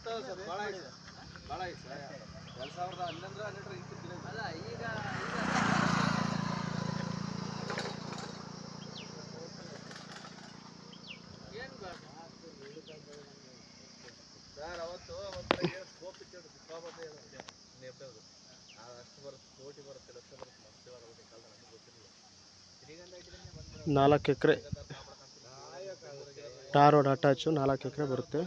ಭಾಳ ಐತೆ ಭಾಳ ಐತೆ 2011 ಇಂತಿದ್ದಿಲ್ಲ ಅಲ್ಲ ಈಗ ಏನು ಸರ್ ಅವತ್ತು ಒಂಥರ ಏನು ಸ್ಕೋಪ್ ಇತ್ತು ಸಿಕ್ಕಾಬಂದೆ ನೇಪದು ಅಷ್ಟು ಬರುತ್ತೆ ಕೋಟಿ ಬರುತ್ತೆ ಲಕ್ಷ ಬರುತ್ತೆ ಮಸ್ತ್ ಬರುತ್ತೆ ಕಾಲ ನಮಗೆ ಗೊತ್ತಿರಲಿಲ್ಲ ಶ್ರೀಗಂಧ ಇಟ್ಟಿದ್ರೆ ಬಂದು 4 ಎಕರೆ ಟಾರ್ ರೋಡ್ ಅಟ್ಯಾಚು 4 ಎಕರೆ ಬರುತ್ತೆ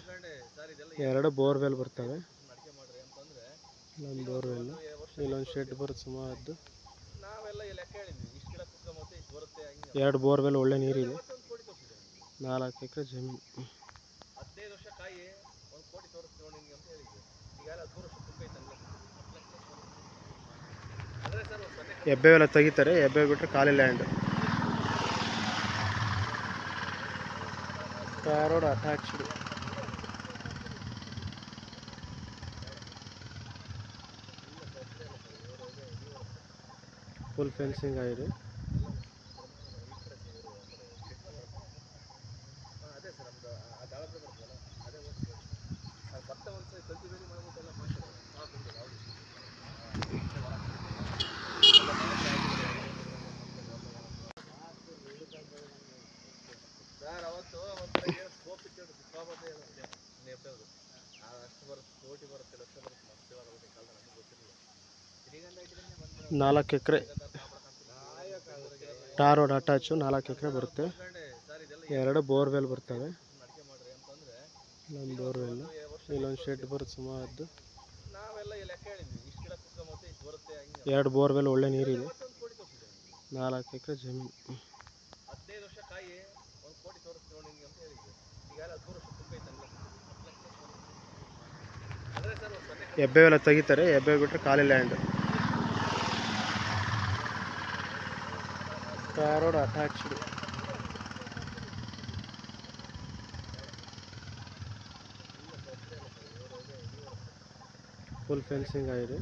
2 ಬೋರ್ವೆಲ್ ಬರ್ತವೆ ಇಲ್ಲೊಂದು ಬೋರ್ವೆಲ್ ಇಲ್ಲೊಂದು ಶೆಡ್ ಬರುತ್ತೆ ಸುಮಾರದ್ದು ನಾವೆಲ್ಲ ಲೆಕ್ಕ ಹೇಳಿದ್ವಿ ಇಷ್ಟು ಗಿಡ ಕುತ್ಕೊಂಬತ್ತೆ ಇಷ್ಟು ಬರುತ್ತೆ 2 ಬೋರ್ವೆಲ್ ಒಳ್ಳೆ ನೀರಿದೆ 4 ಎಕರೆ ಜಮೀನು 15 ವರ್ಷ ಕಾಯಿ 1 ಕೋಟಿ ತೋರಿಸ್ತೀವಿ ನೋಡಿ ನಿಮ್ಗೆ ಅಂತ ಹೇಳಿದ್ವಿ ಈಗ 13 ವರ್ಷ ಕುಕ್ಕ ಐತಲ್ಲ 10 ಲಕ್ಷ ಅಂದರೆ ಸರ್ ಎಬ್ಬೆವೆಲ್ಲ ತೆಗಿತಾರೆ ಎಬ್ಬೆ ಬಿಟ್ಟರೆ ಖಾಲಿ land tar road attached full fencing ಆಗಿದೆ ಅದೇ ಸರ್ ನಮ್ದು ಆ ದಾಳಬ್ರೆ ಬರ್ತದಲ್ಲ ಅದೇ ಅದು ಭತ್ತ ಒಂದು ಕಲ್ಟಿವೇರಿ ಮಾಡ್ಬಿಟ್ಟೆಲ್ಲ ಸರ್ ಅವತ್ತು ಒಂಥರ ಏನು ಸ್ಕೋಪ್ ಇತ್ತು ಸಿಕ್ಕಾಬಂದೆ ನೇಪದು ಅಷ್ಟು ಬರುತ್ತೆ ಕೋಟಿ ಬರುತ್ತೆ ಲಕ್ಷ ಬರುತ್ತೆ ಮಸ್ತ್ ಬರುತ್ತೆ ಕಾಲ ನಮಗೆ ಗೊತ್ತಿರಲಿಲ್ಲ ಶ್ರೀಗಂಧ ಇಟ್ಟಿದ್ರೆ ಬಂದು 4 ಎಕರೆ ಟಾರ್ ರೋಡ್ ಅಟ್ಯಾಚು 4 ಎಕರೆ ಬರುತ್ತೆ 2 ಬೋರ್ವೆಲ್ ಬರ್ತವೆ ಇಲ್ಲೊಂದು ಬೋರ್ವೆಲ್ ಇಲ್ಲೊಂದು ಶೆಡ್ ಬರುತ್ತೆ ಸುಮಾರದ್ದು ನಾವೆಲ್ಲ ಲೆಕ್ಕ ಹೇಳಿದ್ವಿ ಇಷ್ಟು ಗಿಡ ಕುತ್ಕೊಂಬತ್ತೆ ಇಷ್ಟು ಬರುತ್ತೆ 2 ಬೋರ್ವೆಲ್ ಒಳ್ಳೆ ನೀರಿದೆ 4 ಎಕರೆ ಜಮೀನು 15 ವರ್ಷ ಕಾಯಿ 1 ಕೋಟಿ ತೋರಿಸ್ತೀವಿ ನೋಡಿ ನಿಮ್ಗೆ ಅಂತ ಹೇಳಿದ್ವಿ ಈಗ 13 ವರ್ಷ ಕುಕ್ಕ ಐತಲ್ಲ 10 ಲಕ್ಷ ಅಂದರೆ ಸರ್ ಎಬ್ಬೆವೆಲ್ಲ ತೆಗಿತಾರೆ ಎಬ್ಬೆ ಬಿಟ್ಟರೆ ಖಾಲಿ land tar road attached full fencing ಆಗಿದೆ